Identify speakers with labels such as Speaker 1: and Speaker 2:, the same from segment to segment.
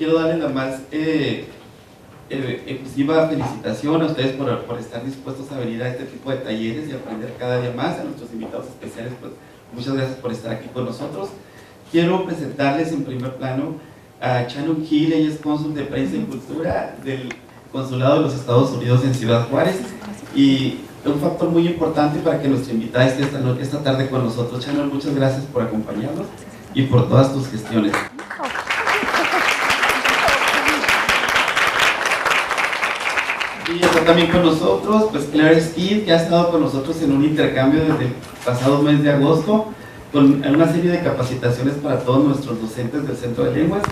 Speaker 1: quiero darles la más efusiva felicitación a ustedes por estar dispuestos a venir a este tipo de talleres y aprender cada día más. A nuestros invitados especiales, pues muchas gracias por estar aquí con nosotros. Quiero presentarles en primer plano a Shannon Hill. Ella es cónsul de Prensa y Cultura del Consulado de los Estados Unidos en Ciudad Juárez, y un factor muy importante para que nuestra invitada esté esta tarde con nosotros. Shannon, muchas gracias por acompañarnos y por todas tus gestiones. Y está también con nosotros, pues Claire Skid, que ha estado con nosotros en un intercambio desde el pasado mes de agosto, con una serie de capacitaciones para todos nuestros docentes del Centro de Lenguas.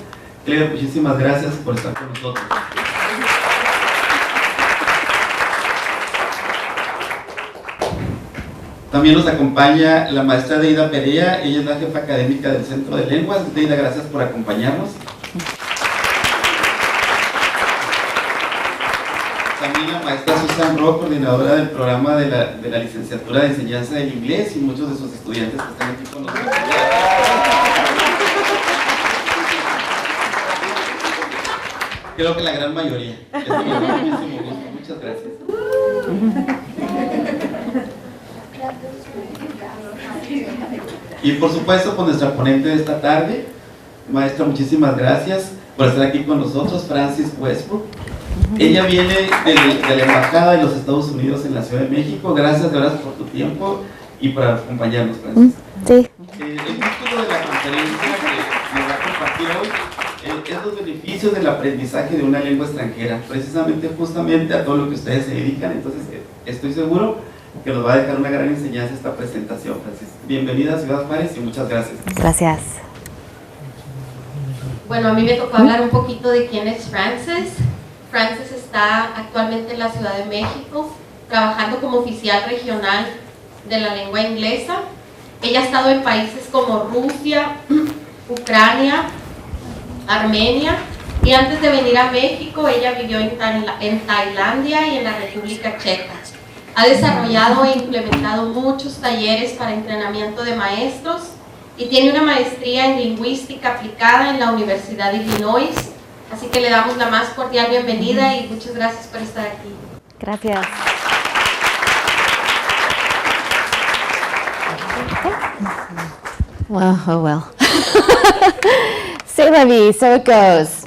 Speaker 1: Claire, muchísimas gracias por estar con nosotros. También nos acompaña la maestra Deida Perea. Ella es la jefa académica del Centro de Lenguas. Deida, gracias por acompañarnos. También la maestra Susan Rock, coordinadora del programa de la licenciatura de enseñanza del inglés, y muchos de sus estudiantes que están aquí con nosotros. Creo que la gran mayoría. Es muchísimo gusto. Muchas gracias. Y por supuesto, con nuestra ponente de esta tarde, maestra, muchísimas gracias por estar aquí con nosotros, Frances Westbrook. Ella viene de la Embajada de los Estados Unidos en la Ciudad de México. Gracias de verdad por tu tiempo y por acompañarnos, Frances.
Speaker 2: Sí.
Speaker 1: El título de la conferencia que nos va a compartir hoy es los beneficios del aprendizaje de una lengua extranjera, precisamente justamente a todo lo que ustedes se dedican. Entonces estoy seguro que nos va a dejar una gran enseñanza esta presentación, Frances. Bienvenida a Ciudad Juárez y muchas gracias.
Speaker 2: Gracias.
Speaker 3: Bueno, a mí me tocó hablar un poquito de quién es Frances. Frances está actualmente en la Ciudad de México, trabajando como oficial regional de la lengua inglesa. Ella ha estado en países como Rusia, Ucrania, Armenia, y antes de venir a México, ella vivió en Tailandia y en la República Checa. Ha desarrollado e implementado muchos talleres para entrenamiento de maestros y tiene una maestría en lingüística aplicada en la Universidad de Illinois. Así que le damos la más cordial bienvenida y muchas gracias por estar aquí.
Speaker 2: Gracias. Well, oh well. C'est la vie, so it goes.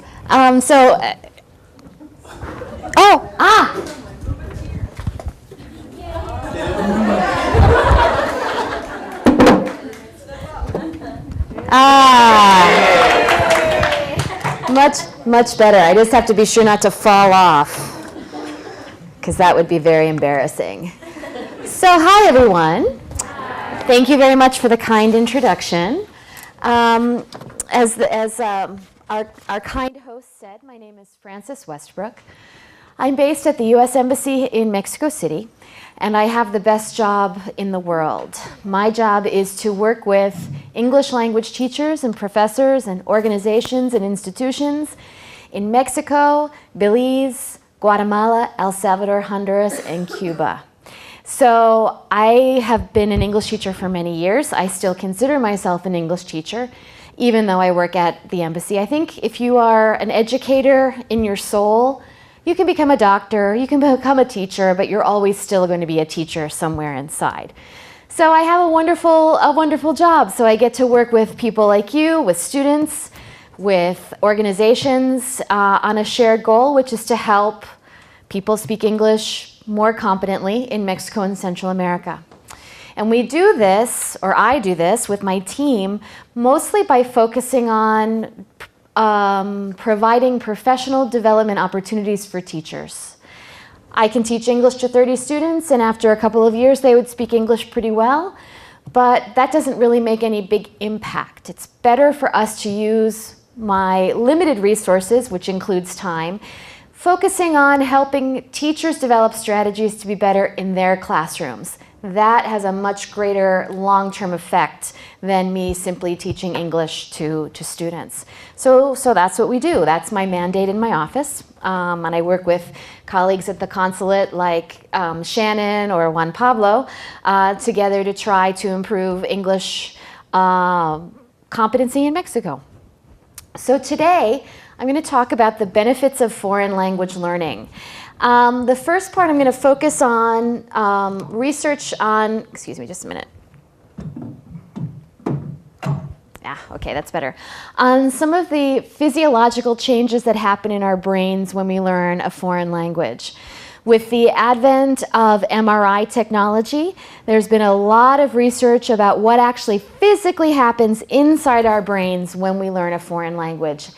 Speaker 2: Much better. I just have to be sure not to fall off, because that would be very embarrassing. So, hi everyone. Thank you very much for the kind introduction. As our kind host said, my name is Frances Westbrook. I'm based at the U.S. Embassy in Mexico City, and I have the best job in the world. My job is to work with English language teachers and professors and organizations and institutions in Mexico, Belize, Guatemala, El Salvador, Honduras, and Cuba. So I have been an English teacher for many years. I still consider myself an English teacher, even though I work at the embassy. I think if you are an educator in your soul, you can become a doctor, you can become a teacher, but you're always still going to be a teacher somewhere inside. So I have a wonderful job. So I get to work with people like you, with students, with organizations on a shared goal, which is to help people speak English more competently in Mexico and Central America. And we do this, or I do this, with my team, mostly by focusing on providing professional development opportunities for teachers. I can teach English to 30 students, and after a couple of years they would speak English pretty well, but that doesn't really make any big impact. It's better for us to use my limited resources, which includes time, focusing on helping teachers develop strategies to be better in their classrooms. That has a much greater long-term effect than me simply teaching English to students. So that's what we do. That's my mandate in my office. And I work with colleagues at the consulate like Shannon or Juan Pablo together to try to improve English competency in Mexico. So today, I'm going to talk about the benefits of foreign language learning. The first part I'm going to focus on research on, excuse me just a minute. Okay, that's better. On some of the physiological changes that happen in our brains when we learn a foreign language. With the advent of MRI technology, there's been a lot of research about what actually physically happens inside our brains when we learn a foreign language.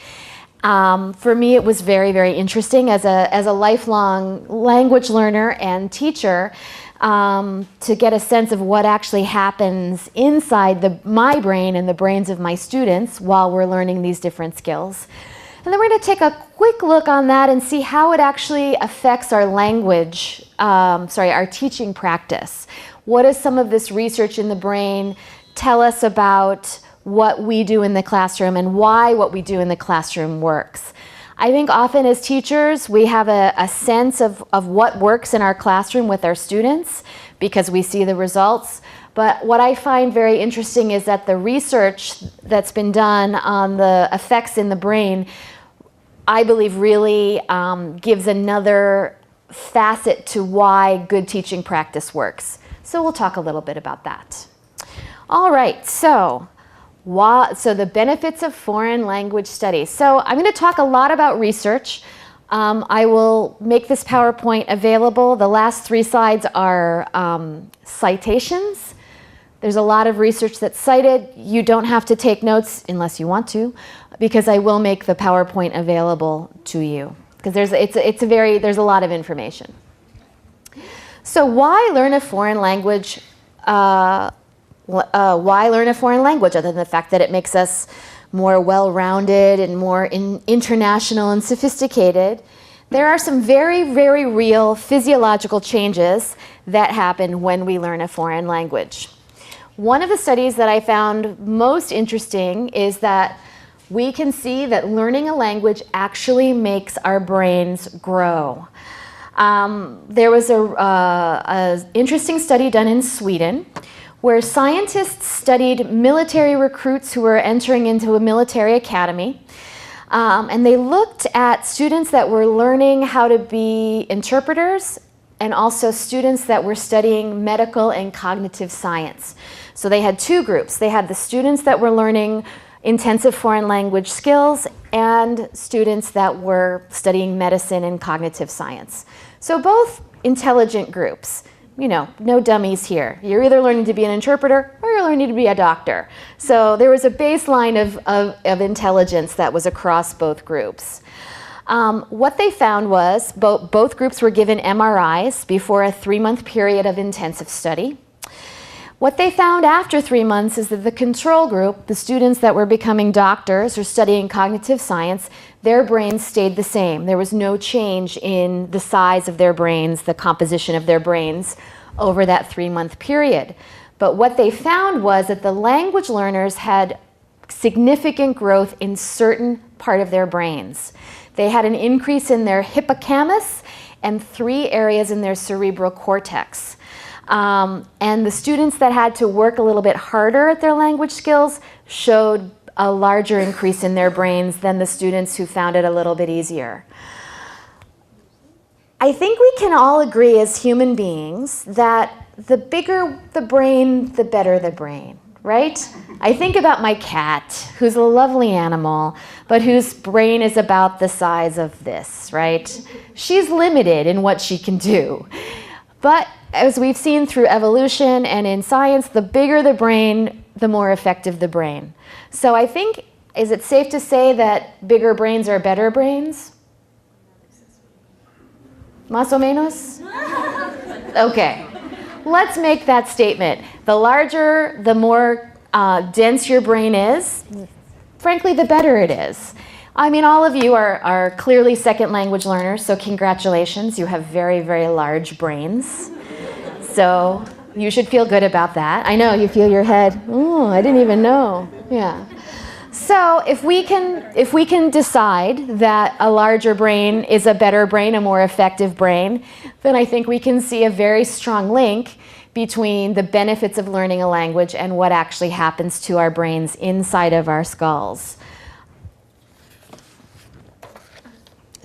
Speaker 2: For me, it was very, very interesting as a lifelong language learner and teacher to get a sense of what actually happens inside my brain and the brains of my students while we're learning these different skills. And then we're going to take a quick look on that and see how it actually affects our language, our teaching practice. What does some of this research in the brain tell us about what we do in the classroom and why what we do in the classroom works? I think often as teachers, we have a sense of what works in our classroom with our students because we see the results. But what I find very interesting is that the research that's been done on the effects in the brain, I believe really gives another facet to why good teaching practice works. So we'll talk a little bit about that. All right, so the benefits of foreign language studies. So I'm going to talk a lot about research. I will make this PowerPoint available. The last 3 slides are citations. There's a lot of research that's cited. You don't have to take notes unless you want to, because I will make the PowerPoint available to you. Because there's a lot of information. So why learn a foreign language? Why learn a foreign language other than the fact that it makes us more well-rounded and more international and sophisticated? There are some very, very real physiological changes that happen when we learn a foreign language. One of the studies that I found most interesting is that we can see that learning a language actually makes our brains grow. There was an interesting study done in Sweden where scientists studied military recruits who were entering into a military academy. And they looked at students that were learning how to be interpreters and also students that were studying medical and cognitive science. So they had 2 groups. They had the students that were learning intensive foreign language skills and students that were studying medicine and cognitive science. So both intelligent groups. You know, no dummies here. You're either learning to be an interpreter or you're learning to be a doctor. So there was a baseline of intelligence that was across both groups. What they found was both groups were given MRIs before a 3-month period of intensive study. What they found after 3 months is that the control group, the students that were becoming doctors or studying cognitive science, their brains stayed the same. There was no change in the size of their brains, the composition of their brains over that 3-month period. But what they found was that the language learners had significant growth in certain part of their brains. They had an increase in their hippocampus and 3 areas in their cerebral cortex. And the students that had to work a little bit harder at their language skills showed a larger increase in their brains than the students who found it a little bit easier. I think we can all agree as human beings that the bigger the brain, the better the brain, right? I think about my cat, who's a lovely animal, but whose brain is about the size of this, right? She's limited in what she can do. But as we've seen through evolution and in science, the bigger the brain, the more effective the brain. So I think, is it safe to say that bigger brains are better brains? Más o menos? Okay, let's make that statement. The larger, the more dense your brain is, frankly, the better it is. I mean, all of you are clearly second language learners, so congratulations. You have very, very large brains. So you should feel good about that. I know, you feel your head, oh, I didn't even know. Yeah. So if we can decide that a larger brain is a better brain, a more effective brain, then I think we can see a very strong link between the benefits of learning a language and what actually happens to our brains inside of our skulls.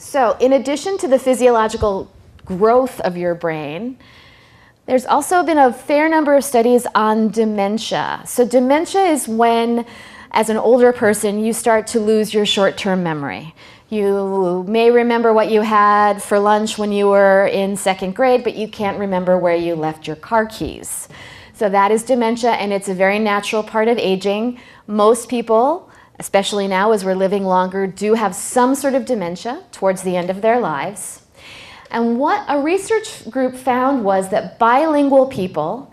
Speaker 2: So in addition to the physiological growth of your brain, there's also been a fair number of studies on dementia. So dementia is when, as an older person, you start to lose your short-term memory. You may remember what you had for lunch when you were in 2nd grade, but you can't remember where you left your car keys. So that is dementia, and it's a very natural part of aging. Most people, especially now as we're living longer, do have some sort of dementia towards the end of their lives. And what a research group found was that bilingual people,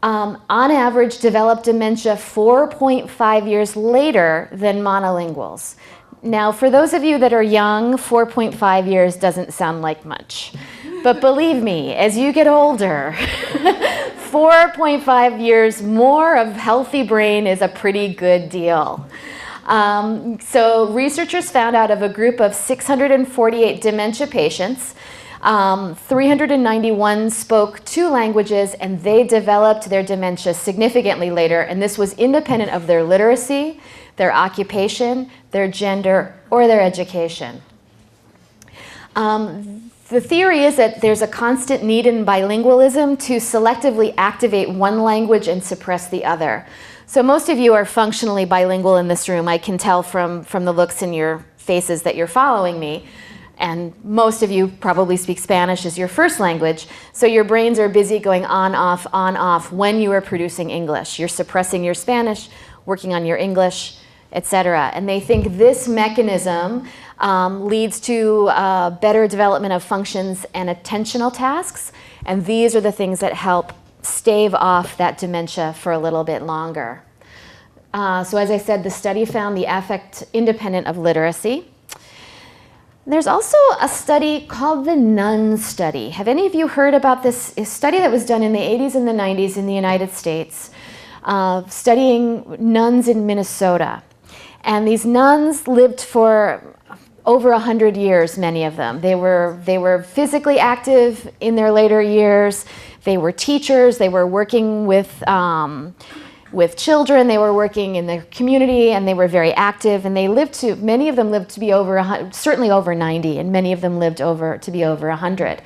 Speaker 2: on average, develop dementia 4.5 years later than monolinguals. Now, for those of you that are young, 4.5 years doesn't sound like much. But believe me, as you get older, 4.5 years more of healthy brain is a pretty good deal. So researchers found out of a group of 648 dementia patients, 391 spoke 2 languages, and they developed their dementia significantly later, and this was independent of their literacy, their occupation, their gender, or their education. The theory is that there's a constant need in bilingualism to selectively activate one language and suppress the other. So most of you are functionally bilingual in this room. I can tell from the looks in your faces that you're following me. And most of you probably speak Spanish as your first language, so your brains are busy going on, off when you are producing English. You're suppressing your Spanish, working on your English, etc. And they think this mechanism leads to better development of functions and attentional tasks, and these are the things that help stave off that dementia for a little bit longer. So as I said, the study found the affect independent of literacy. There's also a study called the NUN study. Have any of you heard about this? A study that was done in the 80s and the 90s in the United States, studying nuns in Minnesota. And these nuns lived for over 100 years, many of them. They were physically active in their later years. They were teachers. They were working with children. They were working in the community, and they were very active. And many of them lived to be certainly over 90, and many of them lived to be over 100.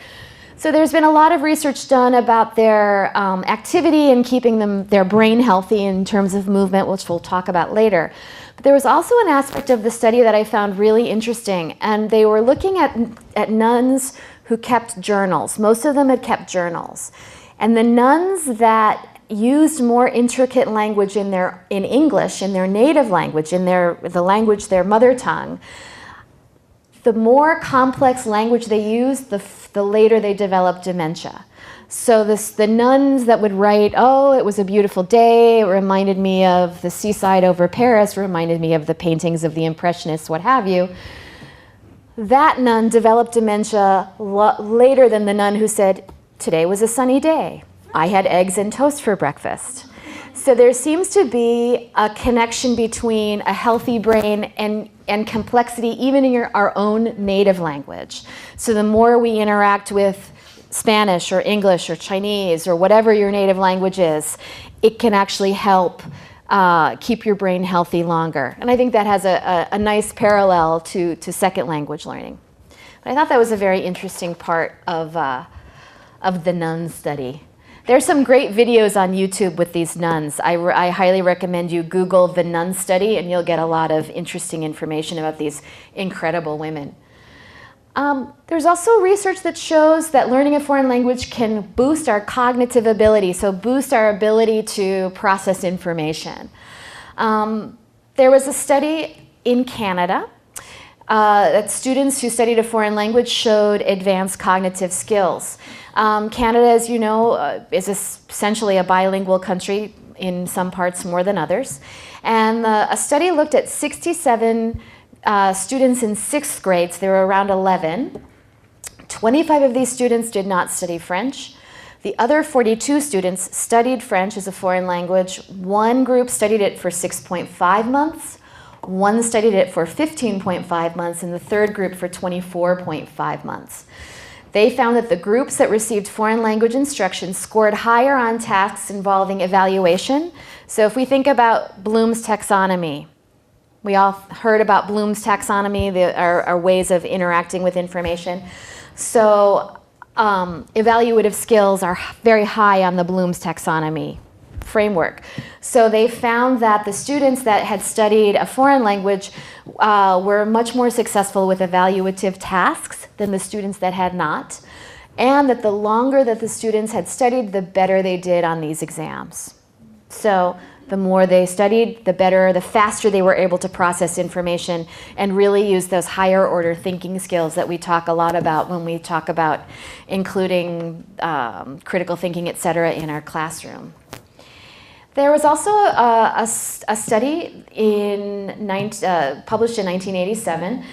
Speaker 2: So there's been a lot of research done about their activity and keeping their brain healthy in terms of movement, which we'll talk about later. But there was also an aspect of the study that I found really interesting, and they were looking at nuns who kept journals. Most of them had kept journals. And the nuns that used more intricate language in English, in their native language, in the language, their mother tongue, the more complex language they used, the later they developed dementia. So the nuns that would write, oh, it was a beautiful day, it reminded me of the seaside over Paris, reminded me of the paintings of the Impressionists, what have you, that nun developed dementia later than the nun who said, today was a sunny day. I had eggs and toast for breakfast. So there seems to be a connection between a healthy brain and complexity even in our own native language. So the more we interact with Spanish or English or Chinese or whatever your native language is, it can actually help keep your brain healthy longer. And I think that has a nice parallel to second language learning. But I thought that was a very interesting part of the nun study. There's some great videos on YouTube with these nuns. I highly recommend you Google the nun study, and you'll get a lot of interesting information about these incredible women. There's also research that shows that learning a foreign language can boost our cognitive ability, so boost our ability to process information. There was a study in Canada that students who studied a foreign language showed advanced cognitive skills. Canada, as you know, is essentially a bilingual country, in some parts more than others. And a study looked at 67 students in 6th grade, so there were around 11. 25 of these students did not study French. The other 42 students studied French as a foreign language. One group studied it for 6.5 months. One studied it for 15.5 months, and the third group for 24.5 months. They found that the groups that received foreign language instruction scored higher on tasks involving evaluation. So if we think about Bloom's taxonomy, We all heard about Bloom's taxonomy, our ways of interacting with information. So evaluative skills are very high on the Bloom's taxonomy framework. So they found that the students that had studied a foreign language were much more successful with evaluative tasks than the students that had not, and that the longer that the students had studied, the better they did on these exams. So the more they studied, the better, the faster they were able to process information and really use those higher order thinking skills that we talk a lot about when we talk about including critical thinking, et cetera, in our classroom. There was also a study published in 1987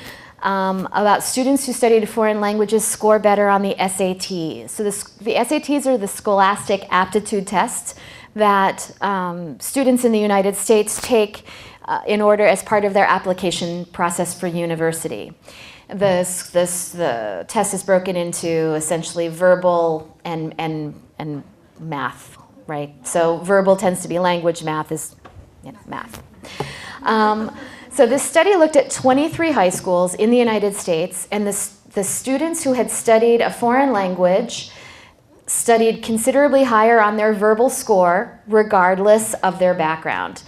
Speaker 2: about students who studied foreign languages score better on the SATs. So the SATs are the scholastic aptitude tests that students in the United States take in order as part of their application process for university. The test is broken into essentially verbal and math, right? So verbal tends to be language, math is math. So this study looked at 23 high schools in the United States, and the students who had studied a foreign language studied considerably higher on their verbal score, regardless of their background.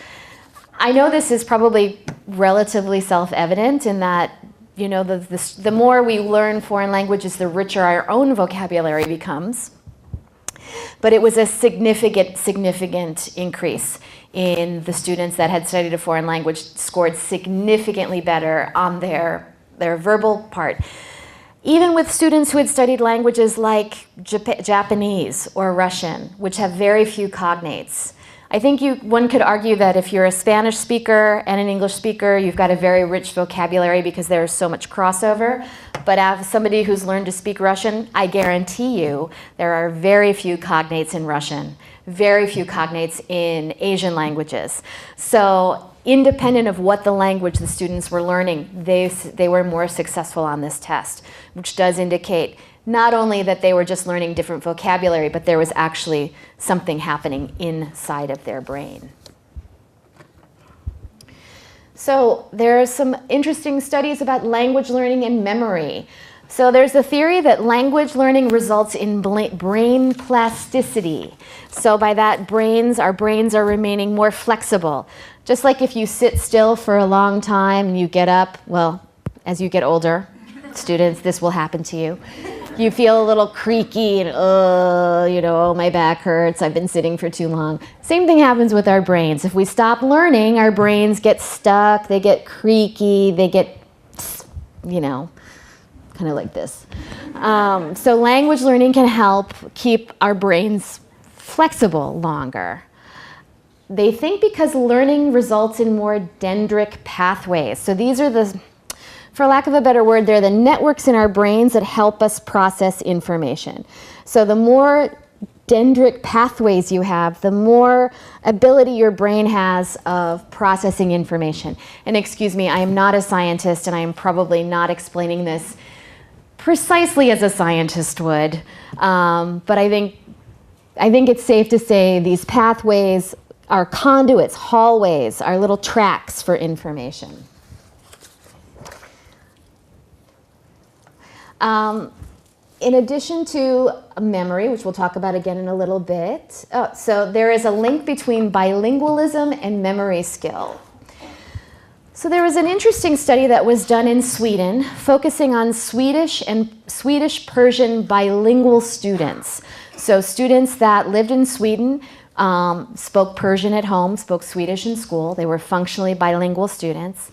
Speaker 2: I know this is probably relatively self-evident in that, you know, the more we learn foreign languages, the richer our own vocabulary becomes. But it was a significant increase in the students that had studied a foreign language, scored significantly better on their verbal part. Even with students who had studied languages like Japanese or Russian, which have very few cognates. I think one could argue that if you're a Spanish speaker and an English speaker, you've got a very rich vocabulary because there's so much crossover. But as somebody who's learned to speak Russian, I guarantee you there are very few cognates in Russian, very few cognates in Asian languages. So independent of what the language the students were learning, they were more successful on this test, which does indicate not only that they were just learning different vocabulary, but there was actually something happening inside of their brain. So there are some interesting studies about language learning and memory. So there's a theory that language learning results in brain plasticity. So by that, our brains are remaining more flexible. Just like if you sit still for a long time and you get up, well, as you get older, students, this will happen to you. You feel a little creaky and, oh, my back hurts, I've been sitting for too long. Same thing happens with our brains. If we stop learning, our brains get stuck, they get creaky, they get, kind of like this. So language learning can help keep our brains flexible longer. They think because learning results in more dendritic pathways. So these are for lack of a better word, they're the networks in our brains that help us process information. So the more dendritic pathways you have, the more ability your brain has of processing information. And excuse me, I am not a scientist, and I am probably not explaining this precisely as a scientist would. But I think it's safe to say these pathways are conduits, hallways, are little tracks for information. In addition to memory, which we'll talk about again in a little bit, so there is a link between bilingualism and memory skill. So there was an interesting study that was done in Sweden, focusing on Swedish and Swedish-Persian bilingual students. So students that lived in Sweden, spoke Persian at home, spoke Swedish in school. They were functionally bilingual students.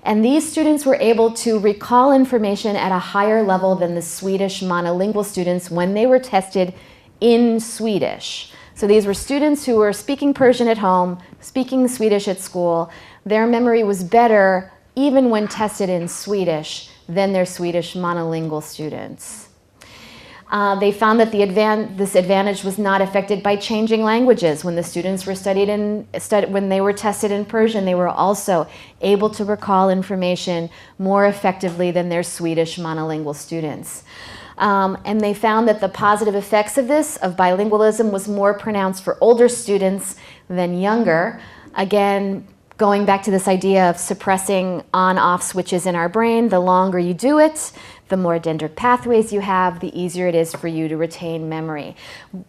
Speaker 2: And these students were able to recall information at a higher level than the Swedish monolingual students when they were tested in Swedish. So these were students who were speaking Persian at home, speaking Swedish at school. Their memory was better even when tested in Swedish than their Swedish monolingual students. They found that this advantage was not affected by changing languages. When the students were when they were tested in Persian, they were also able to recall information more effectively than their Swedish monolingual students. And they found that the positive effects of bilingualism was more pronounced for older students than younger. Again, going back to this idea of suppressing on-off switches in our brain, the longer you do it, the more dendritic pathways you have, the easier it is for you to retain memory.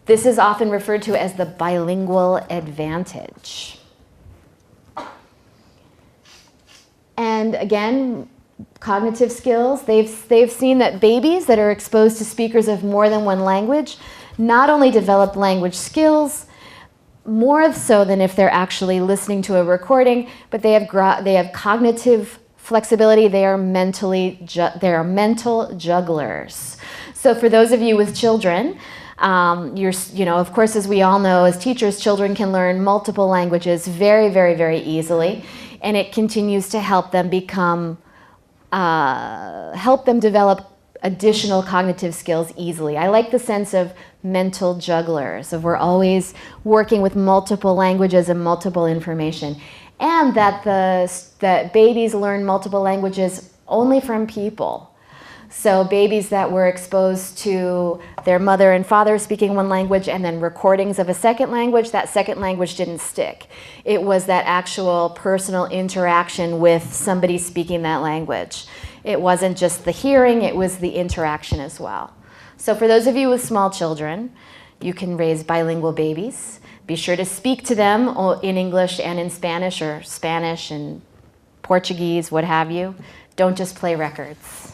Speaker 2: This is often referred to as the bilingual advantage. And again, cognitive skills, they've seen that babies that are exposed to speakers of more than one language not only develop language skills, more so than if they're actually listening to a recording, but they have cognitive flexibility. They are mental jugglers. So for those of you with children, of course, as we all know, as teachers, children can learn multiple languages very, very, very easily, and it continues to help them develop additional cognitive skills easily. I like the sense of mental jugglers, of we're always working with multiple languages and multiple information, and that babies learn multiple languages only from people. So babies that were exposed to their mother and father speaking one language and then recordings of a second language, that second language didn't stick. It was that actual personal interaction with somebody speaking that language. It wasn't just the hearing, it was the interaction as well. So for those of you with small children, you can raise bilingual babies. Be sure to speak to them in English and in Spanish, or Spanish and Portuguese, what have you. Don't just play records.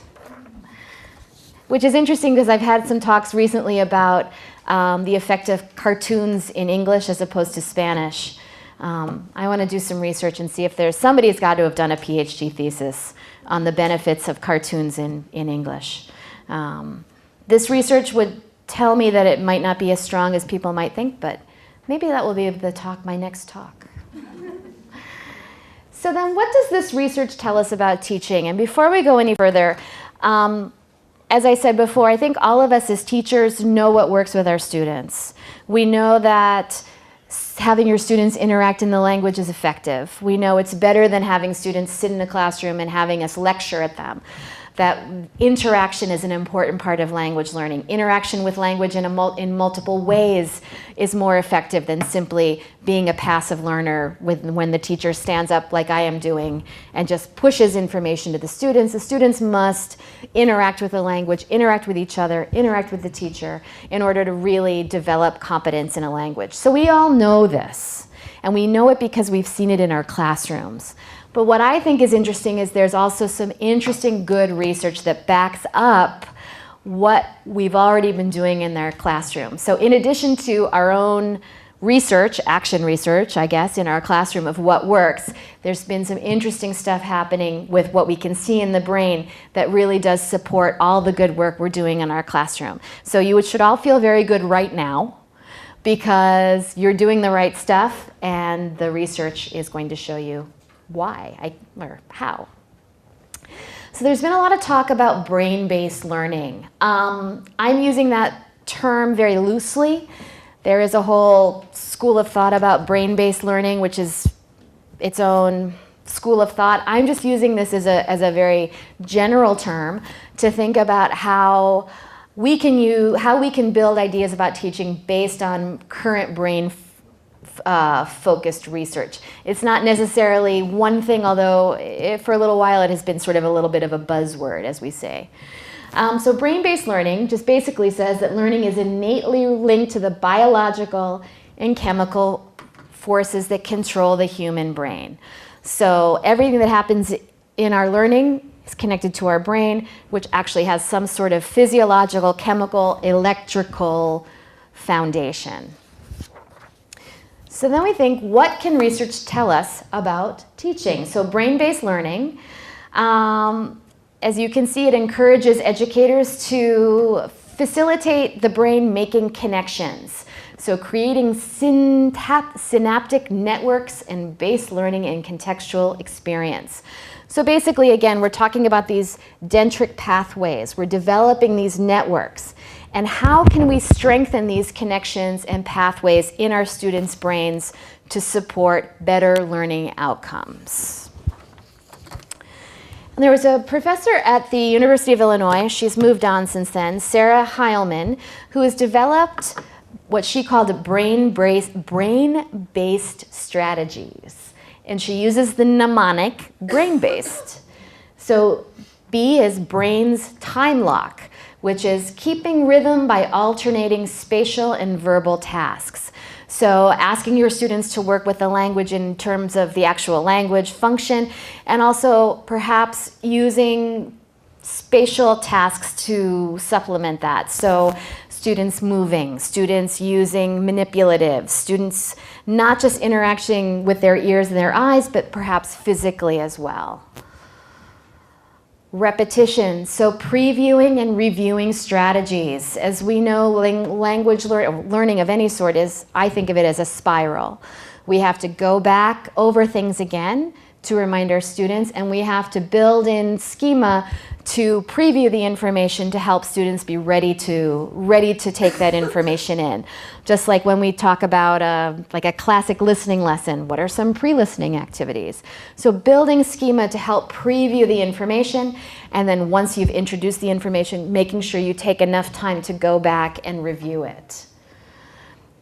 Speaker 2: Which is interesting because I've had some talks recently about the effect of cartoons in English as opposed to Spanish. I want to do some research and see if somebody's got to have done a PhD thesis on the benefits of cartoons in English. This research would tell me that it might not be as strong as people might think, but maybe that will be my next talk. So then what does this research tell us about teaching? And before we go any further, as I said before, I think all of us as teachers know what works with our students. We know that having your students interact in the language is effective. We know it's better than having students sit in a classroom and having us lecture at them. That interaction is an important part of language learning. Interaction with language in multiple ways is more effective than simply being a passive learner when the teacher stands up like I am doing and just pushes information to the students. The students must interact with the language, interact with each other, interact with the teacher in order to really develop competence in a language. So we all know this, and we know it because we've seen it in our classrooms. But what I think is interesting is there's also some interesting good research that backs up what we've already been doing in their classroom. So in addition to our own research, action research, I guess, in our classroom of what works, there's been some interesting stuff happening with what we can see in the brain that really does support all the good work we're doing in our classroom. So you should all feel very good right now because you're doing the right stuff and the research is going to show you why or how. So there's been a lot of talk about brain-based learning. I'm using that term very loosely. There is a whole school of thought about brain-based learning, which is its own school of thought. I'm just using this as a very general term to think about how we can build ideas about teaching based on current brain focused research. It's not necessarily one thing, although for a little while it has been sort of a little bit of a buzzword, as we say. So brain-based learning just basically says that learning is innately linked to the biological and chemical forces that control the human brain. So everything that happens in our learning is connected to our brain, which actually has some sort of physiological, chemical, electrical foundation. So then we think, what can research tell us about teaching? So brain-based learning, as you can see, it encourages educators to facilitate the brain making connections. So creating synaptic networks and based learning and contextual experience. So basically, again, we're talking about these dendritic pathways. We're developing these networks. And how can we strengthen these connections and pathways in our students' brains to support better learning outcomes? And there was a professor at the University of Illinois, she's moved on since then, Sarah Heilman, who has developed what she called brain-based strategies. and she uses the mnemonic brain-based. So B is brain's time lock, which is keeping rhythm by alternating spatial and verbal tasks. So asking your students to work with the language in terms of the actual language function, and also perhaps using spatial tasks to supplement that. So students moving, students using manipulatives, students not just interacting with their ears and their eyes, but perhaps physically as well. Repetition, so previewing and reviewing strategies. As we know, language learning of any sort is, I think of it as a spiral. We have to go back over things again to remind our students, and we have to build in schema to preview the information to help students be ready to take that information in. Just like when we talk about like a classic listening lesson, what are some pre-listening activities? So building schema to help preview the information, and then once you've introduced the information, making sure you take enough time to go back and review it.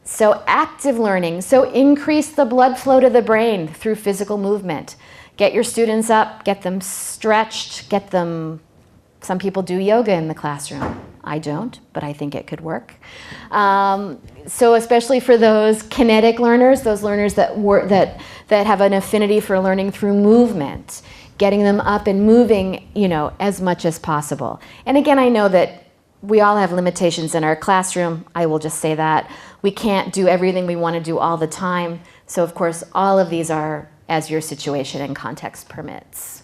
Speaker 2: So active learning, so increase the blood flow to the brain through physical movement. Get your students up, get them stretched, get them. Some people do yoga in the classroom. I don't, but I think it could work. So especially for those kinetic learners, those learners that have an affinity for learning through movement, getting them up and moving, as much as possible. And again, I know that we all have limitations in our classroom. I will just say that. We can't do everything we want to do all the time. So of course, all of these are as your situation and context permits.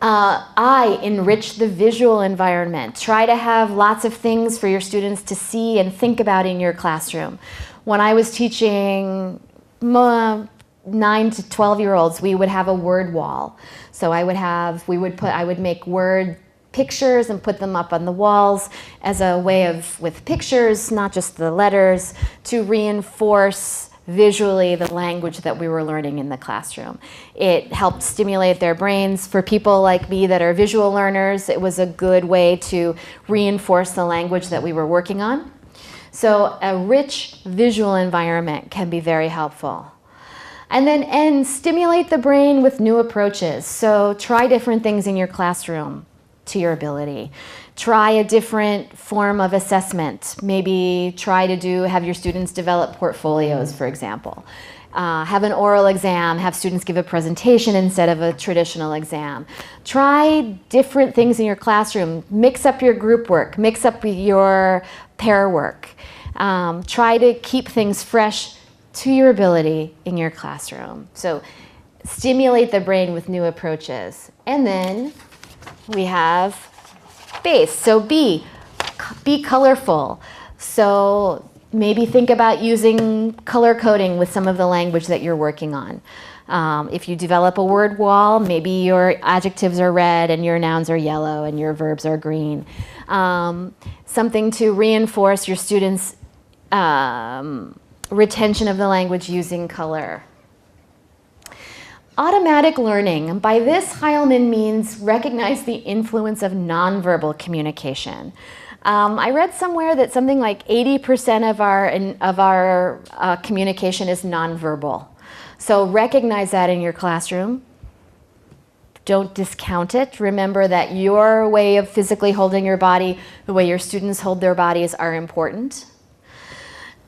Speaker 2: I enrich the visual environment. Try to have lots of things for your students to see and think about in your classroom. When I was teaching 9 to 12-year-olds, we would have a word wall. So I would make word pictures and put them up on the walls as a way of, with pictures, not just the letters, to reinforce visually the language that we were learning in the classroom. It helped stimulate their brains. For people like me that are visual learners, it was a good way to reinforce the language that we were working on. So a rich visual environment can be very helpful. And then stimulate the brain with new approaches. So try different things in your classroom to your ability. Try a different form of assessment. Maybe try to have your students develop portfolios, for example. Have an oral exam, have students give a presentation instead of a traditional exam. Try different things in your classroom. Mix up your group work, mix up your pair work. Try to keep things fresh to your ability in your classroom. So stimulate the brain with new approaches. And then we have base. So be colorful. So maybe think about using color coding with some of the language that you're working on. If you develop a word wall, maybe your adjectives are red and your nouns are yellow and your verbs are green. Something to reinforce your students' retention of the language using color. Automatic learning. By this, Heilman means recognize the influence of nonverbal communication. I read somewhere that something like 80% of our communication is nonverbal. So recognize that in your classroom. Don't discount it. Remember that your way of physically holding your body, the way your students hold their bodies are important.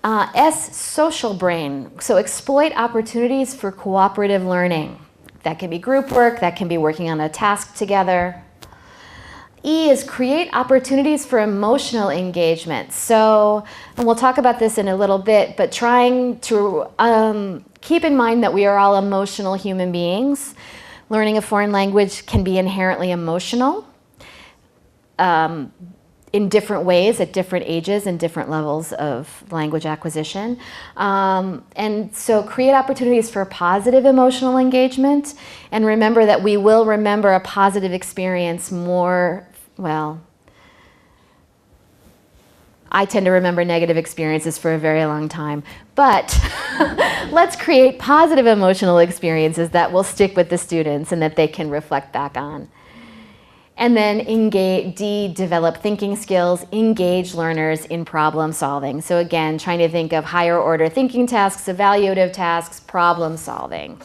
Speaker 2: S, social brain. So exploit opportunities for cooperative learning. That can be group work, that can be working on a task together. E is create opportunities for emotional engagement. So, and we'll talk about this in a little bit, but trying to keep in mind that we are all emotional human beings. Learning a foreign language can be inherently emotional. In different ways at different ages and different levels of language acquisition. And so create opportunities for positive emotional engagement, and remember that we will remember a positive experience more, well, I tend to remember negative experiences for a very long time, but let's create positive emotional experiences that will stick with the students and that they can reflect back on. And then develop thinking skills, engage learners in problem solving. So again, trying to think of higher order thinking tasks, evaluative tasks, problem solving.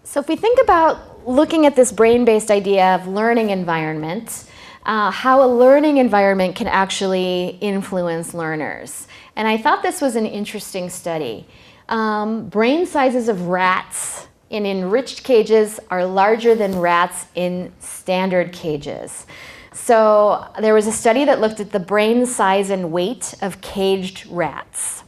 Speaker 2: So if we think about looking at this brain-based idea of learning environment, how a learning environment can actually influence learners. And I thought this was an interesting study. Brain sizes of rats in enriched cages are larger than rats in standard cages. So there was a study that looked at the brain size and weight of caged rats.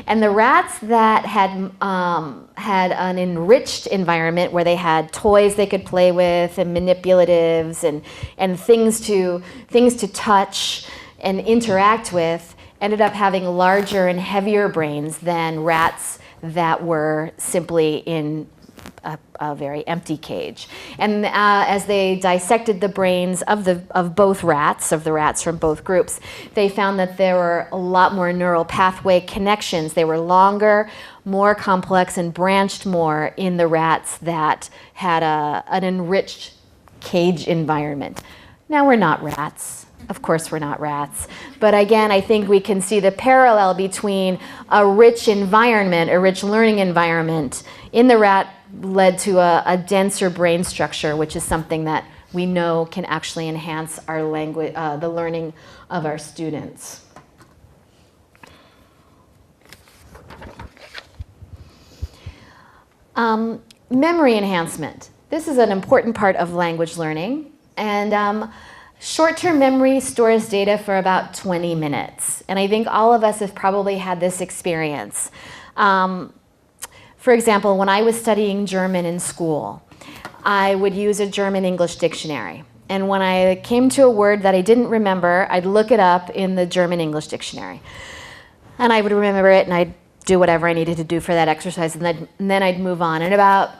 Speaker 2: And the rats that had an enriched environment where they had toys they could play with and manipulatives and things to touch and interact with ended up having larger and heavier brains than rats that were simply in a very empty cage. And as they dissected the brains of the rats from both groups, they found that there were a lot more neural pathway connections. They were longer, more complex, and branched more in the rats that had an enriched cage environment. Now, we're not rats. Of course, we're not rats. But again, I think we can see the parallel between a rich environment, a rich learning environment in the rat led to a denser brain structure, which is something that we know can actually enhance our language, the learning of our students. Memory enhancement. This is an important part of language learning. And short-term memory stores data for about 20 minutes. And I think all of us have probably had this experience. For example, when I was studying German in school, I would use a German-English dictionary. And when I came to a word that I didn't remember, I'd look it up in the German-English dictionary. And I would remember it, and I'd do whatever I needed to do for that exercise, and then I'd move on. And about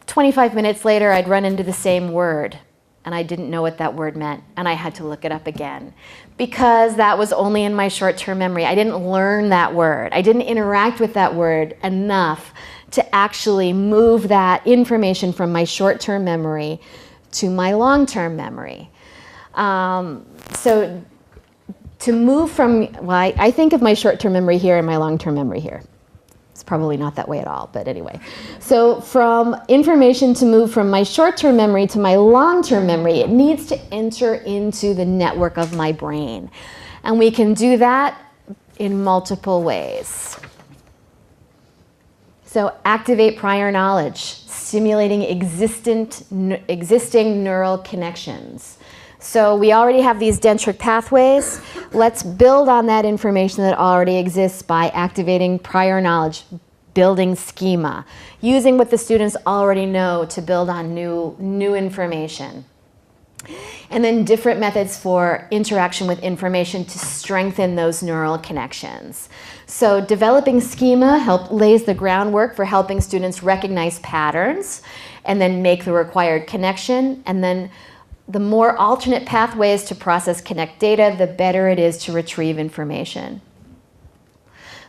Speaker 2: 25 minutes later, I'd run into the same word, and I didn't know what that word meant, and I had to look it up again. Because that was only in my short-term memory. I didn't learn that word. I didn't interact with that word enough to actually move that information from my short-term memory to my long-term memory. So to move from, well, I think of my short-term memory here and my long-term memory here. It's probably not that way at all, but anyway. So from information to move from my short-term memory to my long-term memory, it needs to enter into the network of my brain. And we can do that in multiple ways. So activate prior knowledge, stimulating existing neural connections. So we already have these dendritic pathways. Let's build on that information that already exists by activating prior knowledge, building schema, using what the students already know to build on new information. And then different methods for interaction with information to strengthen those neural connections. So developing schema lays the groundwork for helping students recognize patterns and then make the required connection. And then the more alternate pathways to process connect data, the better it is to retrieve information.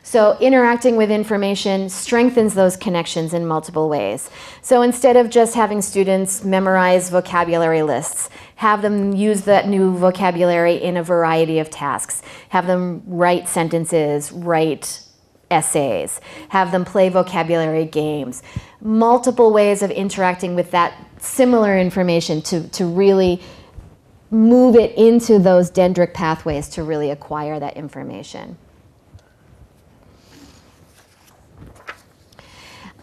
Speaker 2: So interacting with information strengthens those connections in multiple ways. So instead of just having students memorize vocabulary lists, have them use that new vocabulary in a variety of tasks. Have them write sentences, write essays, have them play vocabulary games. Multiple ways of interacting with that similar information to really move it into those dendritic pathways to really acquire that information.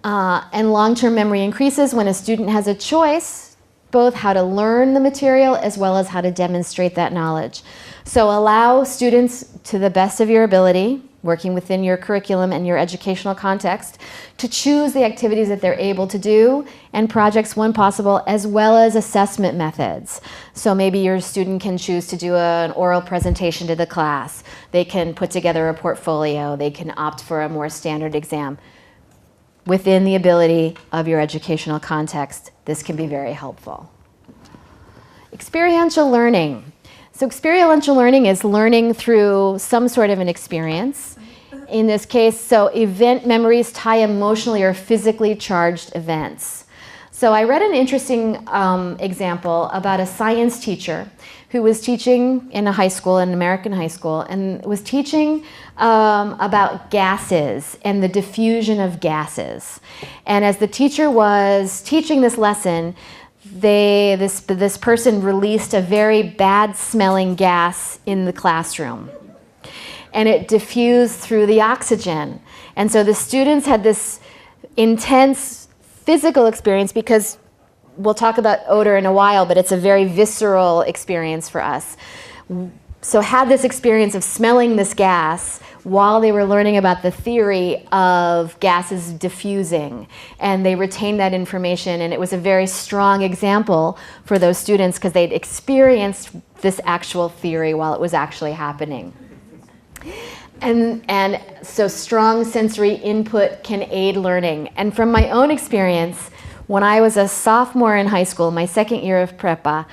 Speaker 2: And long-term memory increases when a student has a choice, both how to learn the material as well as how to demonstrate that knowledge. So allow students, to the best of your ability, working within your curriculum and your educational context, to choose the activities that they're able to do and projects when possible, as well as assessment methods. So maybe your student can choose to do an oral presentation to the class. They can put together a portfolio. They can opt for a more standard exam. Within the ability of your educational context, this can be very helpful. Experiential learning. So experiential learning is learning through some sort of an experience. In this case, so event memories tie emotionally or physically charged events. So I read an interesting example about a science teacher who was teaching in a high school, an American high school, and was teaching about gases and the diffusion of gases. And as the teacher was teaching this lesson, this person released a very bad smelling gas in the classroom. And it diffused through the oxygen. And so the students had this intense physical experience, because we'll talk about odor in a while, but it's a very visceral experience for us. So had this experience of smelling this gas while they were learning about the theory of gases diffusing, and they retained that information, and it was a very strong example for those students because they'd experienced this actual theory while it was actually happening. And so strong sensory input can aid learning. And from my own experience, when I was a sophomore in high school, my second year of prepa,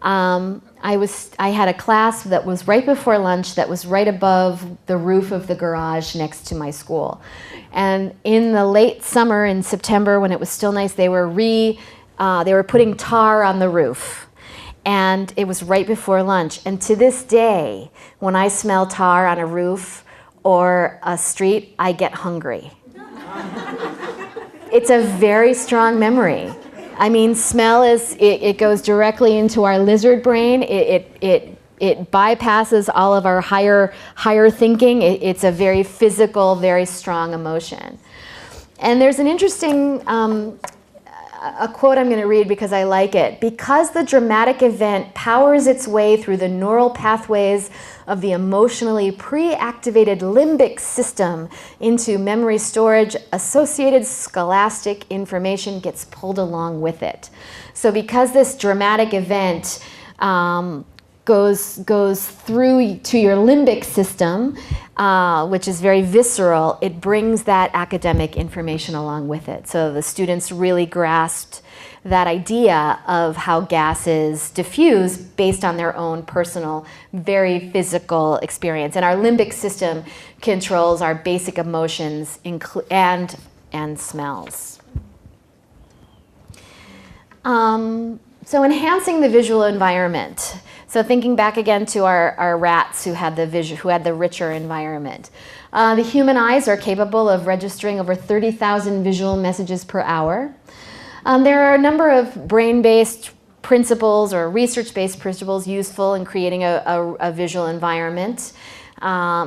Speaker 2: I had a class that was right before lunch that was right above the roof of the garage next to my school. And in the late summer, in September, when it was still nice, they were putting tar on the roof. And it was right before lunch. And to this day, when I smell tar on a roof or a street, I get hungry. It's a very strong memory. I mean, smell it goes directly into our lizard brain. It bypasses all of our higher thinking. It's a very physical, very strong emotion. And there's an interesting a quote I'm going to read because I like it. Because the dramatic event powers its way through the neural pathways of the emotionally pre-activated limbic system into memory storage, associated scholastic information gets pulled along with it. So because this dramatic event goes through to your limbic system, which is very visceral, it brings that academic information along with it. So the students really grasped that idea of how gases diffuse based on their own personal, very physical experience. And our limbic system controls our basic emotions and smells. So enhancing the visual environment. So thinking back again to our rats who had the richer environment. The human eyes are capable of registering over 30,000 visual messages per hour. There are a number of brain-based principles or research-based principles useful in creating a visual environment,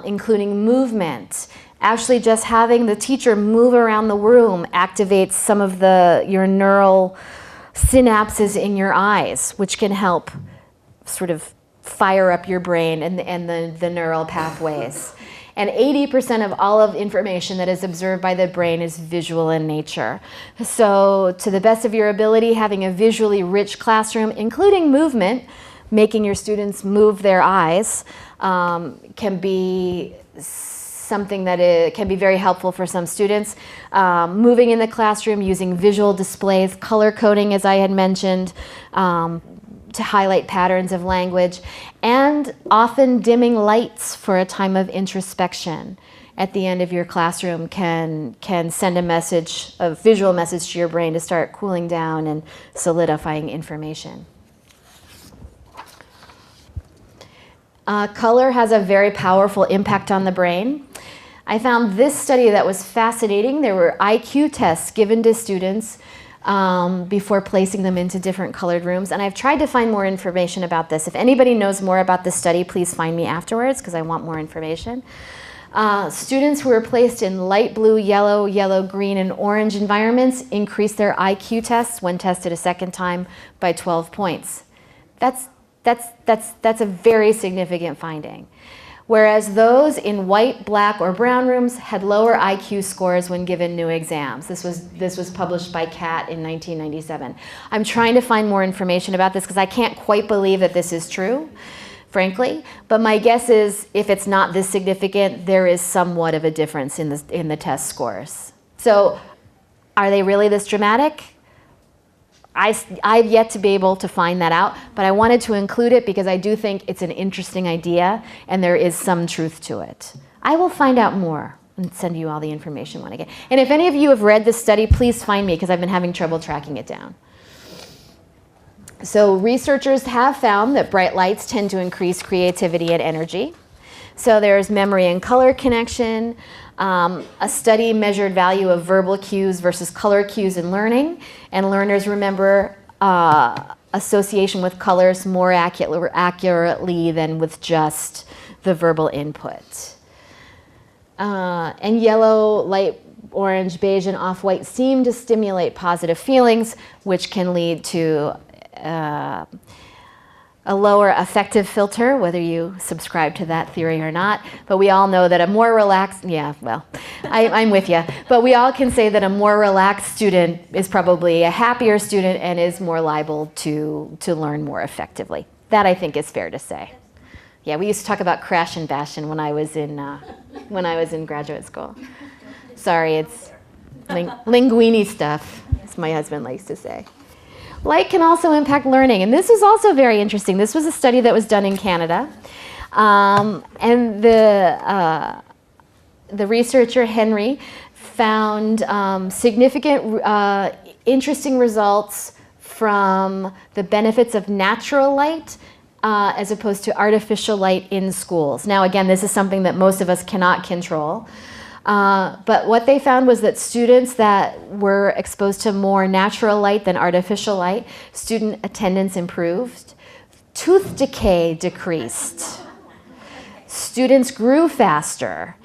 Speaker 2: including movement. Actually, just having the teacher move around the room activates some of your neural synapses in your eyes, which can help sort of fire up your brain and the neural pathways. And 80% of all of information that is observed by the brain is visual in nature. So to the best of your ability, having a visually rich classroom, including movement, making your students move their eyes, can be something that can be very helpful for some students. Moving in the classroom, using visual displays, color coding, as I had mentioned, to highlight patterns of language, and often dimming lights for a time of introspection at the end of your classroom can send a visual message to your brain to start cooling down and solidifying information. Color has a very powerful impact on the brain. I found this study that was fascinating. There were IQ tests given to students before placing them into different colored rooms. And I've tried to find more information about this. If anybody knows more about this study, please find me afterwards because I want more information. Students who were placed in light blue, yellow, green, and orange environments increased their IQ tests when tested a second time by 12 points. That's a very significant finding. Whereas those in white, black, or brown rooms had lower IQ scores when given new exams. This was published by Catt in 1997. I'm trying to find more information about this because I can't quite believe that this is true, frankly. But my guess is if it's not this significant, there is somewhat of a difference in the test scores. So are they really this dramatic? I've yet to be able to find that out, but I wanted to include it because I do think it's an interesting idea and there is some truth to it. I will find out more. and send you all the information when I get. And if any of you have read this study, please find me because I've been having trouble tracking it down. So researchers have found that bright lights tend to increase creativity and energy. So there's memory and color connection. A study measured value of verbal cues versus color cues in learning, and learners remember association with colors more accurately than with just the verbal input. And yellow, light orange, beige, and off-white seem to stimulate positive feelings, which can lead to a lower affective filter, whether you subscribe to that theory or not. But we all know that a more relaxed, I'm with you. But we all can say that a more relaxed student is probably a happier student and is more liable to learn more effectively. That I think is fair to say. Yeah, we used to talk about crash and bash when I was in graduate school. Sorry, it's linguini stuff, as my husband likes to say. Light can also impact learning, and this is also very interesting. This was a study that was done in Canada, and the researcher, Henry, found significant, interesting results from the benefits of natural light as opposed to artificial light in schools. Now, again, this is something that most of us cannot control. But what they found was that students that were exposed to more natural light than artificial light, student attendance improved, tooth decay decreased, students grew faster,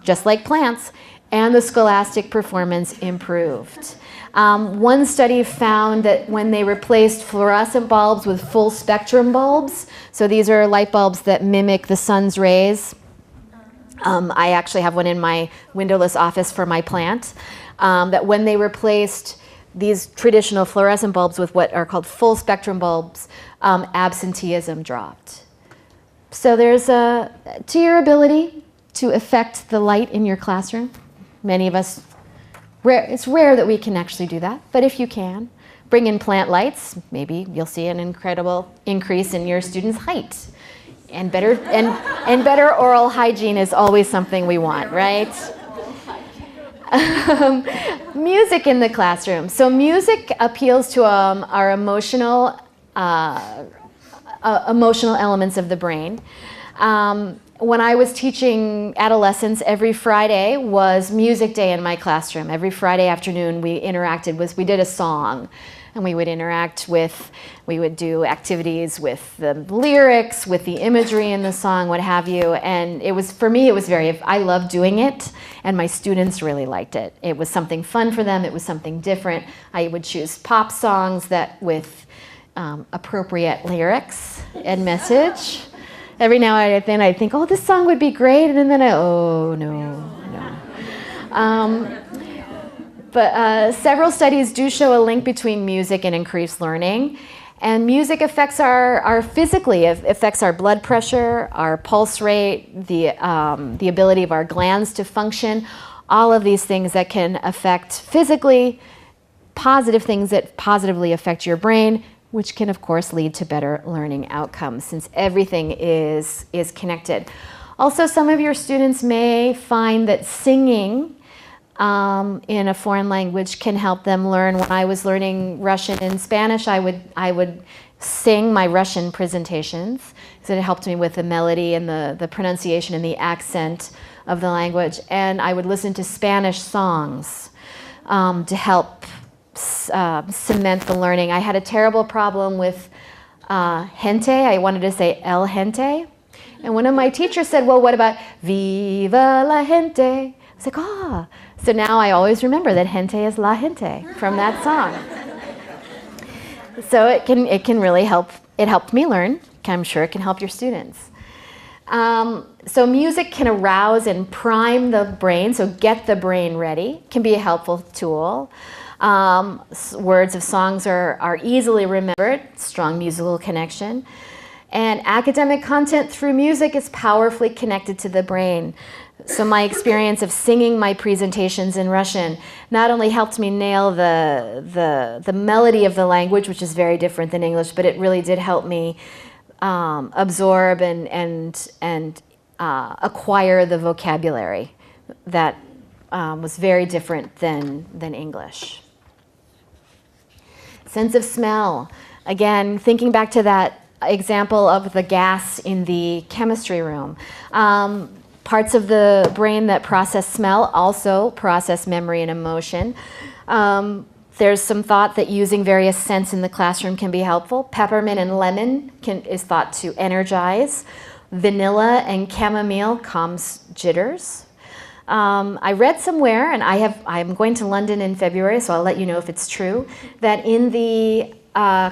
Speaker 2: just like plants, and the scholastic performance improved. One study found that when they replaced fluorescent bulbs with full spectrum bulbs, so these are light bulbs that mimic the sun's rays. I actually have one in my windowless office for my plant, that when they replaced these traditional fluorescent bulbs with what are called full spectrum bulbs, absenteeism dropped. So there's to your ability to affect the light in your classroom. Many of us, it's rare that we can actually do that, but if you can, bring in plant lights, maybe you'll see an incredible increase in your students' height. And better oral hygiene is always something we want, right? Music in the classroom. So music appeals to our emotional elements of the brain. When I was teaching adolescents, every Friday was music day in my classroom. Every Friday afternoon we did a song. And we would we would do activities with the lyrics, with the imagery in the song, what have you. And for me, I loved doing it, and my students really liked it. It was something fun for them. It was something different. I would choose pop songs with appropriate lyrics and message. Every now and then I'd think, oh, this song would be great, and then no. But several studies do show a link between music and increased learning. And music affects affects our blood pressure, our pulse rate, the ability of our glands to function, all of these things that can affect physically, positive things that positively affect your brain, which can, of course, lead to better learning outcomes since everything is connected. Also, some of your students may find that singing in a foreign language can help them learn. When I was learning Russian and Spanish, I would sing my Russian presentations, so it helped me with the melody and the pronunciation and the accent of the language. And I would listen to Spanish songs to help cement the learning. I had a terrible problem with gente. I wanted to say el gente. And one of my teachers said, well, what about viva la gente? I was like, ah. So now I always remember that gente is la gente from that song. So it can really help. It helped me learn. I'm sure it can help your students. So music can arouse and prime the brain, so get the brain ready, can be a helpful tool. Words of songs are easily remembered, strong musical connection. And academic content through music is powerfully connected to the brain. So my experience of singing my presentations in Russian not only helped me nail the melody of the language, which is very different than English, but it really did help me absorb and acquire the vocabulary, that was very different than English. Sense of smell. Again, thinking back to that example of the gas in the chemistry room. Parts of the brain that process smell also process memory and emotion. There's some thought that using various scents in the classroom can be helpful. Peppermint and lemon is thought to energize. Vanilla and chamomile calms jitters. I read somewhere, and I'm going to London in February, so I'll let you know if it's true, that in the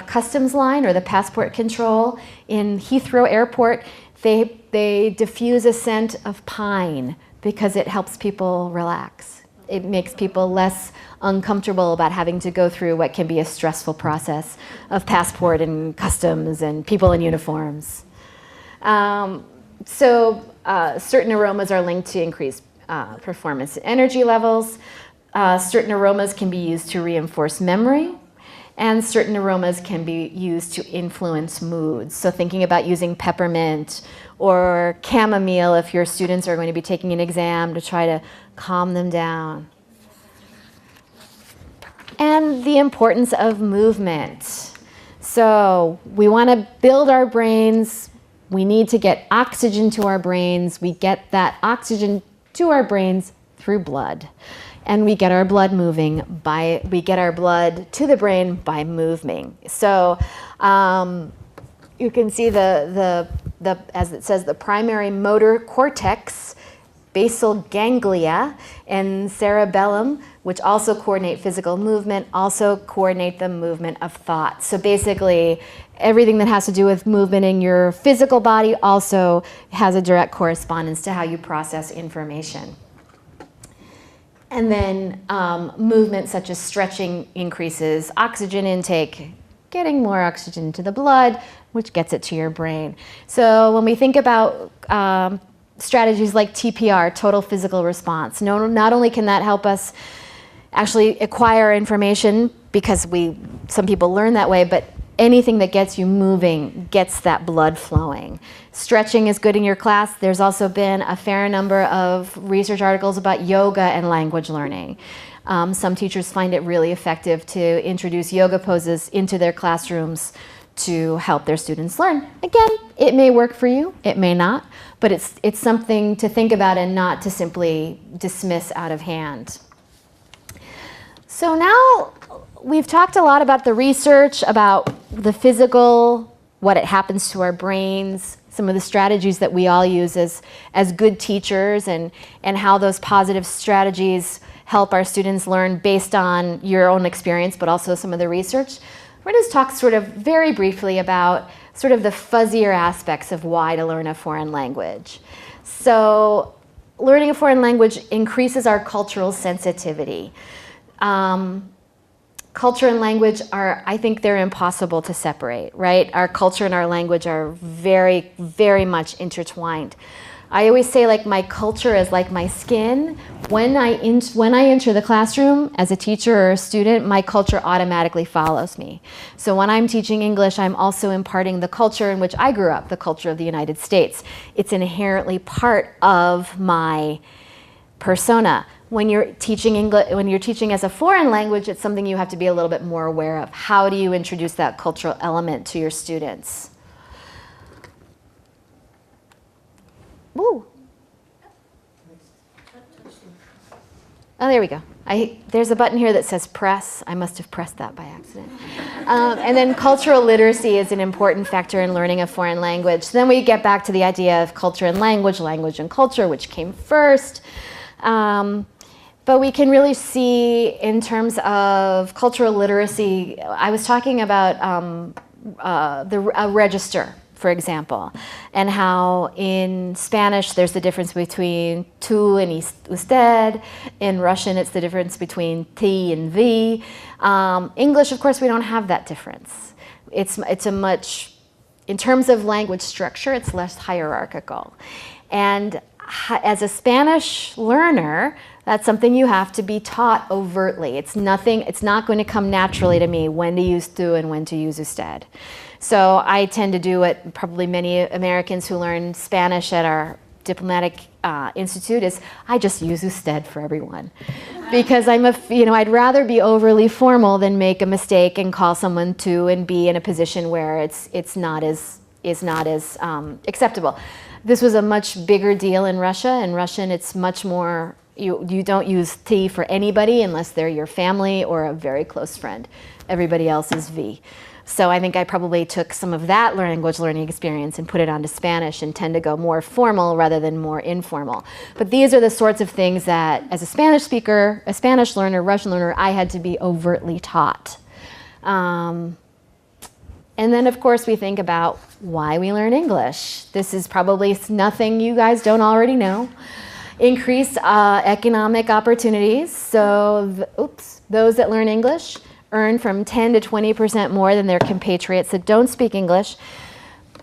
Speaker 2: customs line or the passport control in Heathrow Airport, they diffuse a scent of pine because it helps people relax. It makes people less uncomfortable about having to go through what can be a stressful process of passport and customs and people in uniforms. Certain aromas are linked to increased performance and energy levels. Certain aromas can be used to reinforce memory, and certain aromas can be used to influence moods. So thinking about using peppermint or chamomile if your students are going to be taking an exam to try to calm them down. And the importance of movement. So we want to build our brains. We need to get oxygen to our brains. We get that oxygen to our brains through blood. And we get our blood moving we get our blood to the brain by moving. So you can see as it says, the primary motor cortex, basal ganglia, and cerebellum, which also coordinate physical movement, also coordinate the movement of thought. So basically, everything that has to do with movement in your physical body also has a direct correspondence to how you process information. And then movement such as stretching increases oxygen intake, getting more oxygen to the blood, which gets it to your brain. So when we think about strategies like TPR, total physical response, not only can that help us actually acquire information because some people learn that way, but anything that gets you moving gets that blood flowing. Stretching is good in your class. There's also been a fair number of research articles about yoga and language learning. Some teachers find it really effective to introduce yoga poses into their classrooms to help their students learn. Again, it may work for you, it may not, but it's something to think about and not to simply dismiss out of hand. So now we've talked a lot about the research, about the physical, what it happens to our brains, some of the strategies that we all use as good teachers, and how those positive strategies help our students learn based on your own experience, but also some of the research. We're going to talk sort of very briefly about sort of the fuzzier aspects of why to learn a foreign language. So learning a foreign language increases our cultural sensitivity. Culture and language I think they're impossible to separate, right? Our culture and our language are very, very much intertwined. I always say, like, my culture is like my skin. When I enter the classroom as a teacher or a student, my culture automatically follows me. So when I'm teaching English, I'm also imparting the culture in which I grew up, the culture of the United States. It's inherently part of my persona. When you're teaching English, when you're teaching as a foreign language, it's something you have to be a little bit more aware of. How do you introduce that cultural element to your students? Woo. Oh, there we go. There's a button here that says press. I must have pressed that by accident. And then cultural literacy is an important factor in learning a foreign language. Then we get back to the idea of culture and language and culture, which came first. But we can really see in terms of cultural literacy, I was talking about a register, for example, and how in Spanish there's the difference between tú and usted. In Russian it's the difference between ty and vy. English, of course, we don't have that difference. It's a much, in terms of language structure, it's less hierarchical. And as a Spanish learner, that's something you have to be taught overtly. It's not going to come naturally to me when to use tú and when to use usted. So I tend to do what probably many Americans who learn Spanish at our Diplomatic Institute is I just use usted for everyone. Because I'd rather be overly formal than make a mistake and call someone to and be in a position where it's not as acceptable. This was a much bigger deal in Russia. In Russian, it's much more, you don't use ty for anybody unless they're your family or a very close friend. Everybody else is V. So I think I probably took some of that language learning experience and put it onto Spanish and tend to go more formal rather than more informal. But these are the sorts of things that, as a Spanish speaker, a Spanish learner, Russian learner, I had to be overtly taught. And then, of course, we think about why we learn English. This is probably nothing you guys don't already know. Increased economic opportunities. So, those that learn English earn from 10 to 20% more than their compatriots that don't speak English.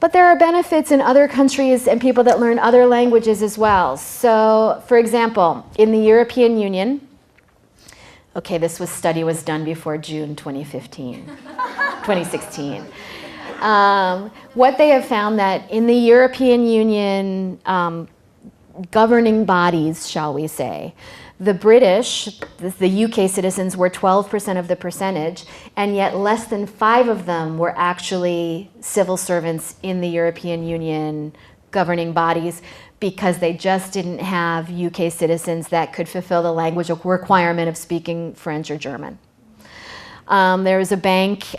Speaker 2: But there are benefits in other countries and people that learn other languages as well. So, for example, in the European Union, okay, this study was done before June 2016. What they have found that in the European Union governing bodies, shall we say, the British, the UK citizens were 12% of the percentage, and yet less than 5 of them were actually civil servants in the European Union governing bodies because they just didn't have UK citizens that could fulfill the language requirement of speaking French or German. There was a bank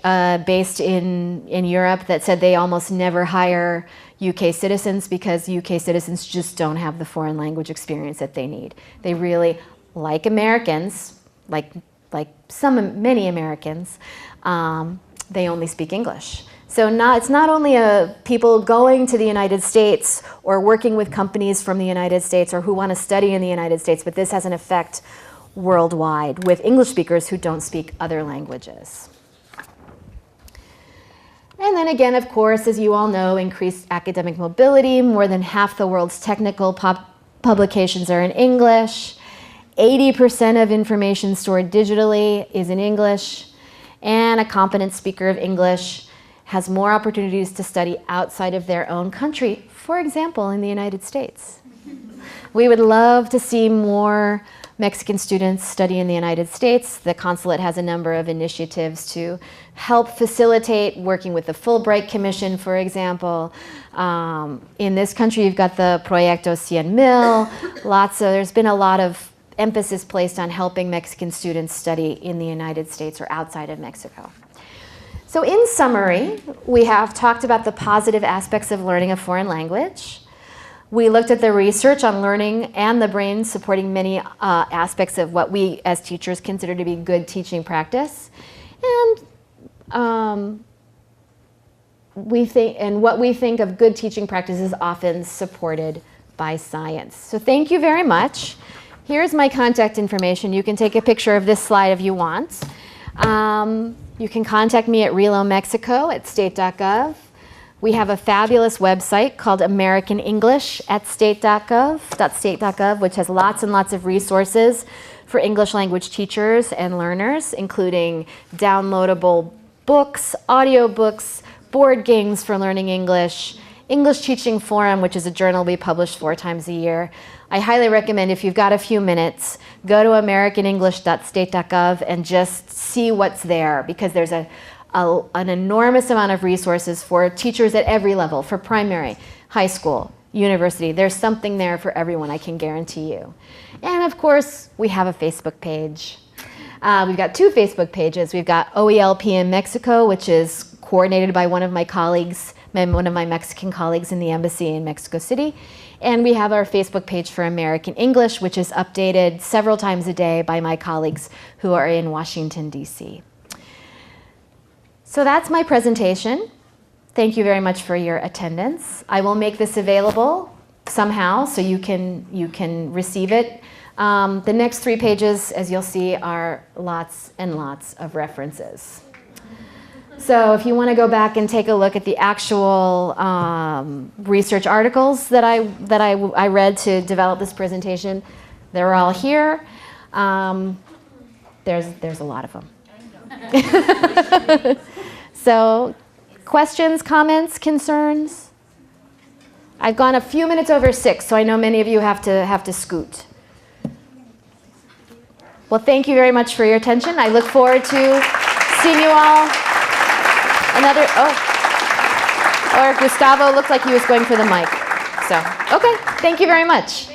Speaker 2: based in Europe that said they almost never hire UK citizens because UK citizens just don't have the foreign language experience that they need. They really, like Americans, like many Americans, they only speak English. So it's not only people going to the United States or working with companies from the United States or who want to study in the United States, but this has an effect worldwide with English speakers who don't speak other languages. And then again, of course, as you all know, increased academic mobility. More than half the world's technical publications are in English. 80% of information stored digitally is in English. And a competent speaker of English has more opportunities to study outside of their own country, for example, in the United States. We would love to see more Mexican students study in the United States. The consulate has a number of initiatives to help facilitate working with the Fulbright Commission, for example. In this country, you've got the Proyecto 100,000. There's been a lot of emphasis placed on helping Mexican students study in the United States or outside of Mexico. So in summary, we have talked about the positive aspects of learning a foreign language. We looked at the research on learning and the brain supporting many aspects of what we as teachers consider to be good teaching practice. And what we think of good teaching practice is often supported by science. So thank you very much. Here's my contact information. You can take a picture of this slide if you want. You can contact me at Relo, Mexico at state.gov. We have a fabulous website called American English at state.gov, which has lots and lots of resources for English language teachers and learners, including downloadable books, audiobooks, board games for learning English, English Teaching Forum, which is a journal we publish 4 times a year. I highly recommend, if you've got a few minutes, go to americanenglish.state.gov and just see what's there, because there's an enormous amount of resources for teachers at every level, for primary, high school, university. There's something there for everyone, I can guarantee you. And of course, we have a Facebook page. We've got 2 Facebook pages. We've got OELP in Mexico, which is coordinated by one of my colleagues, one of my Mexican colleagues in the embassy in Mexico City. And we have our Facebook page for American English, which is updated several times a day by my colleagues who are in Washington, D.C. So that's my presentation. Thank you very much for your attendance. I will make this available somehow so you can receive it. The next 3 pages, as you'll see, are lots and lots of references. So if you want to go back and take a look at the actual research articles that I read to develop this presentation, they're all here. There's a lot of them. So questions, comments, concerns? I've gone a few minutes over 6, so I know many of you have to scoot. Well, thank you very much for your attention. I look forward to seeing you all. Or Gustavo looked like he was going for the mic. So, okay, thank you very much.